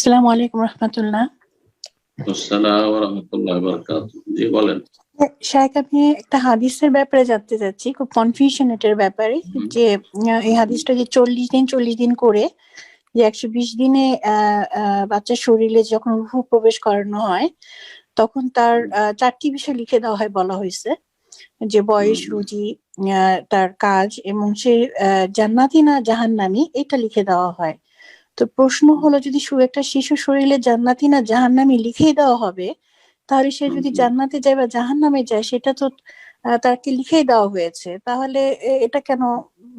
আসসালামু আলাইকুম রহমতুল্লাহ। আসসালামু ওয়া রাহমাতুল্লাহি ওয়া বারাকাতুহু। জি বলেন। শায়েখ, আমি একটা হাদিসের ব্যাপারে জানতে চাচ্ছি, খুব কনফিউশন এটার ব্যাপারে, যে এই হাদিসটা যে 40 দিন করে যে 120 দিনে বাচ্চার শরীরে যখন রূহ প্রবেশ করানো হয় তখন তার 4টি বিষয় লিখে দেওয়া হয় বলা হয়েছে, যে বয়স, রুজি, তার কাজ এবং সে জান্নাতি না জাহান্নামী, এটা লিখে দেওয়া হয়। তো প্রশ্ন হলো, যদি একটা শিশু শরীরে জান্নাতি না জাহান্নামী লিখেই দেওয়া হবে, তাহলে সে যদি জান্নাতে যায় বা জাহান্নামে যায় সেটা তো তাকে লিখেই দেওয়া হয়েছে, তাহলে এটা কেন,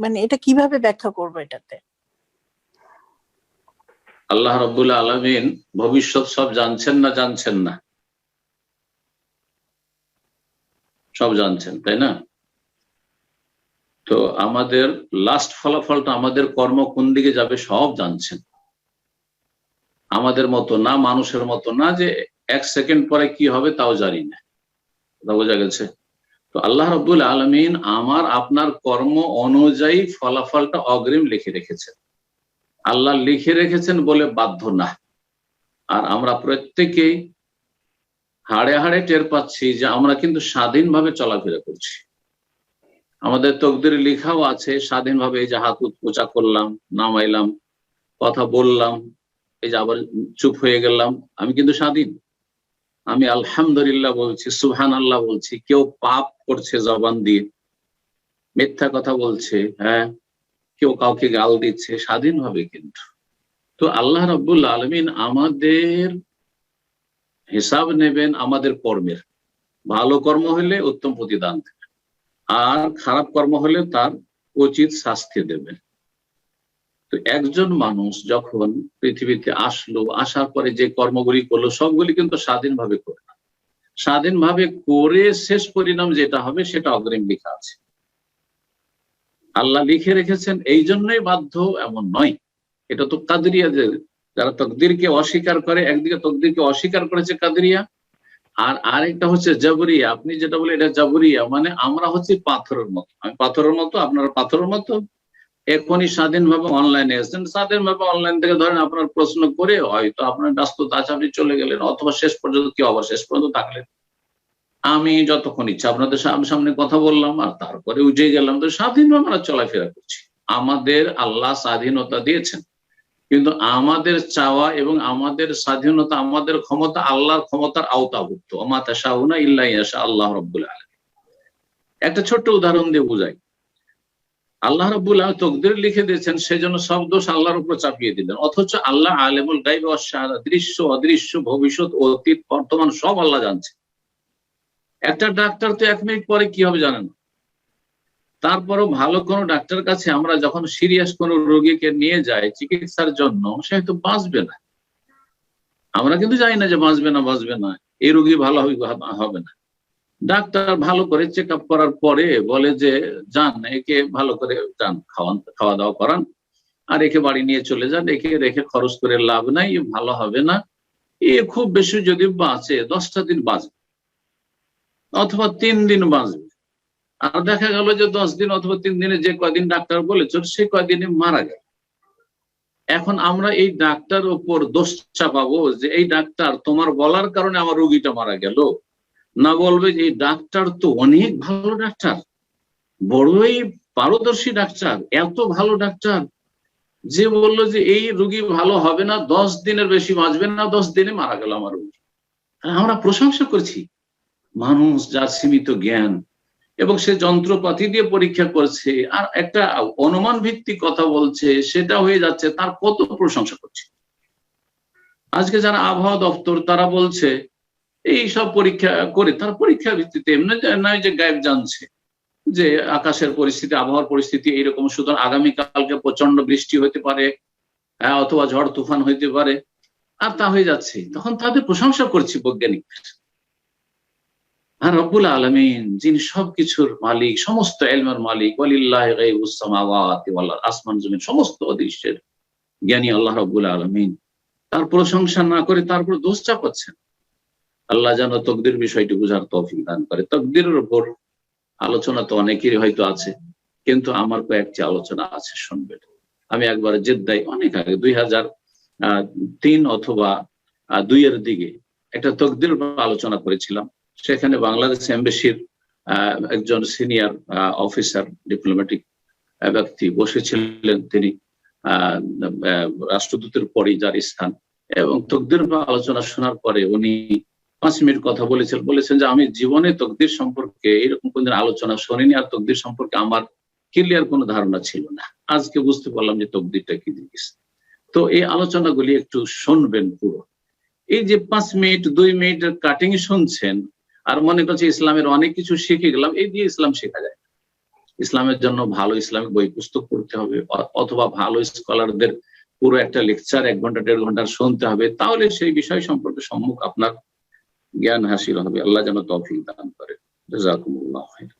মানে এটা কিভাবে ব্যাখ্যা করবো এটাতে? আল্লাহ রাব্বুল আলামিন ভবিষ্যৎ সব জানছেন না জানছেন না? সব জানছেন, তাই না? তো আমাদের লাস্ট ফলাফলটা, আমাদের কর্ম কোন দিকে যাবে সব জানছেন। আমাদের মতো না, মানুষের মতো না যে 1 সেকেন্ড পরে কি হবে তাও জানি না। বোঝা গেছে? তো আল্লাহ রাব্বুল আলামিন আমার আপনার কর্ম অনুযায়ী ফলাফলটা অগ্রিম লিখে রেখেছেন। আল্লাহ লিখে রেখেছেন বলে বাধ্য না। আর আমরা প্রত্যেকেই হাড়ে হাড়ে টের পাচ্ছি যে আমরা কিন্তু স্বাধীনভাবে চলাফেরা করছি। আমাদের তকদিরে লেখাও আছে স্বাধীনভাবে, এই যে হাত উঁচা করলাম, নামাইলাম, কথা বললাম, এই যে আবার চুপ হয়ে গেলাম, আমি কিন্তু স্বাধীন। আমি আলহামদুলিল্লাহ বলছি, সুবহানাল্লাহ বলছি। কেউ পাপ করছে জবান দিয়ে, মিথ্যা কথা বলছে, হ্যাঁ, কেউ কাউকে গাল দিচ্ছে, স্বাধীনভাবে কিন্তু। তো আল্লাহ রাব্বুল আলামিন আমাদের হিসাব নেবেন আমাদের কর্মের। ভালো কর্ম হলে উত্তম প্রতিদান দেবেন, আর খারাপ কর্ম হলে তার উচিত শাস্তি দেবেন। তো একজন মানুষ যখন পৃথিবীতে আসলো, আসার পরে যে কর্মগুলি করলো সবগুলি কিন্তু স্বাধীনভাবে করে না। স্বাধীনভাবে করে শেষ পরিণাম যেটা হবে সেটা অগ্রিম লেখা আছে, আল্লাহ লিখে রেখেছেন। এই জন্যই বাধ্য এমন নয়। এটা তো কাদরিয়া, যারা তকদিরকে অস্বীকার করে, একদিকে তকদিরকে অস্বীকার করেছে কাদরিয়া, আর আরেকটা হচ্ছে জাবরিয়া। আপনি যেটা বলে এটা জাবরিয়া, মানে আমরা হচ্ছে পাথরের মতো, আমি পাথরের মতো, আপনারা পাথরের মতো। এখনই স্বাধীনভাবে অনলাইনে এসেছেন, স্বাধীনভাবে অনলাইন থেকে ধরেন আপনার প্রশ্ন করে হয়তো আপনার ব্যস্ততা আছে, আপনি চলে গেলেন, অথবা শেষ পর্যন্ত কি আবার শেষ পর্যন্ত থাকলেন। আমি যতক্ষণ ইচ্ছা আপনাদের সামনে কথা বললাম আর তারপরে উঠে গেলাম। তো স্বাধীনভাবে আমরা চলাফেরা করছি। আমাদের আল্লাহ স্বাধীনতা দিয়েছেন, কিন্তু আমাদের চাওয়া এবং আমাদের স্বাধীনতা, আমাদের ক্ষমতা আল্লাহর ক্ষমতার আওতাভুক্ত। ওমা তাশাউনা ইল্লা ইয়াশা আল্লাহ রাব্বুল আলামিন। একটা ছোট্ট উদাহরণ দিয়ে বুঝাই। আল্লাহ রাব্বুল আলামিন তকদির লিখে দিয়েছেন, সেজন্য সব দোষ আল্লাহর উপর চাপিয়ে দিলেন। অথচ আল্লাহ আলিমুল গায়ব ওয়াশ শাহাদা, দৃশ্য অদৃশ্য, ভবিষ্যৎ অতীত বর্তমান সব আল্লাহ জানছে। একটা ডাক্তার তো 1 মিনিট পরে কি হবে জানেন না। তারপরও ভালো কোনো ডাক্তার কাছে আমরা যখন সিরিয়াস কোনো রোগীকে নিয়ে যাই চিকিৎসার জন্য, সে হয়তো বাঁচবে না। আমরা কিন্তু জানি না যে বাঁচবে না, এই রোগী ভালো হবে না। ডাক্তার ভালো করে চেক আপ করার পরে বলে যে যান, একে ভালো করে যান, খাওয়া দাওয়া করান, আর একে বাড়ি নিয়ে চলে যান, একে রেখে খরচ করে লাভ নাই, ভালো হবে না। এ খুব বেশি যদি বাঁচে 10টা দিন বাঁচবে, অথবা 3 দিন বাঁচবে। আর দেখা গেল যে 10 দিন অথবা 3 দিনে যে কয়দিন ডাক্তার বলেছিল সে কয়দিনে মারা গেল। এখন আমরা এই ডাক্তার উপর দোষ চাপাবো যে এই ডাক্তার তোমার বলার কারণে আমার রোগীটা মারা গেল? না, বলবে যে এই ডাক্তার তো অনেক ভালো ডাক্তার, বড়ই পারদর্শী ডাক্তার, এত ভালো ডাক্তার যে বললো যে এই রোগী ভালো হবে না, 10 দিনের বেশি বাঁচবে না, 10 দিনে মারা গেল আমার রোগী। আমরা প্রশংসা করছি। মানুষ যার সীমিত জ্ঞান এবং সে যন্ত্রপাতি দিয়ে পরীক্ষা করছে আর একটা অনুমান ভিত্তিক কথা বলছে, সেটা হয়ে যাচ্ছে, তার কত প্রশংসা করছে। আজকে যারা আবহাওয়া দপ্তর তারা বলছে এই সব পরীক্ষা করে, তার পরীক্ষার ভিত্তিতে এমনি নয় যে গায়েব জানছে যে আকাশের পরিস্থিতি, আবহাওয়ার পরিস্থিতি এইরকম, সুতরাং আগামীকালকে প্রচন্ড বৃষ্টি হতে পারে, অথবা ঝড় তুফান হইতে পারে, আর তা হয়ে যাচ্ছে। তখন তাদের প্রশংসা করছি বৈজ্ঞানিক। আর রব্বুল আলামিন যিনি সবকিছুর মালিক, সমস্ত ইলমের মালিক, ওয়ালিল্লাহি গায়বুস সামাওয়াতি ওয়াল আরদ, আসমান জমিন সমস্ত অদৃশ্যের জ্ঞানী আল্লাহ রব্বুল আলামিন, তার প্রশংসা না করে তারপর দোষ চাপাচ্ছেন। আল্লাহ যেন তকদির বিষয়টি বুঝার তৌফিক দান করে। তকদিরের উপর আলোচনা তো অনেকেরই হয়তো আছে, কিন্তু আমার কয়েকটি আলোচনা আছে, শুনবেন। আমি একবার জেদ্দায় অনেক আগে 2000 3 অথবা 2 এর দিকে একটা তকদির আলোচনা করেছিলাম। সেখানে বাংলাদেশ এমবাসির একজন সিনিয়র অফিসার, ডিপ্লোম্যাটিক ব্যক্তি বসেছিলেন, তিনি রাষ্ট্রদূতের পরেই যার স্থান, এবং তকদির আলোচনা শোনার পরে উনি 5 মিনিট কথা বলেছেন যে আমি জীবনে তকদির সম্পর্কে এরকম কোন আলোচনা শুনিনি, আর তকদির সম্পর্কে আমার ক্লিয়ার কোনো ধারণা ছিল না। আজকে বুঝতে পারলাম যে তকদিরটা কি জিনিস। তো এই আলোচনাগুলি একটু শুনবেন পুরো। এই যে 5 মিনিট 2 মিনিটের কাটিং শুনছেন আর মনে করছে ইসলামের অনেক কিছু শিখে গেলাম, এই দিয়ে ইসলাম শেখা যায়। ইসলামের জন্য ভালো ইসলামিক বই পুস্তক পড়তে হবে, অথবা ভালো স্কলারদের পুরো একটা লেকচার 1 ঘন্টা 1.5 ঘন্টার শুনতে হবে, তাহলে সেই বিষয় সম্পর্কে সম্মুখ আপনার জ্ঞান হাসিল হবে। আল্লাহ যেন তৌফিক দান করে। জাযাকুমুল্লাহ খাইর।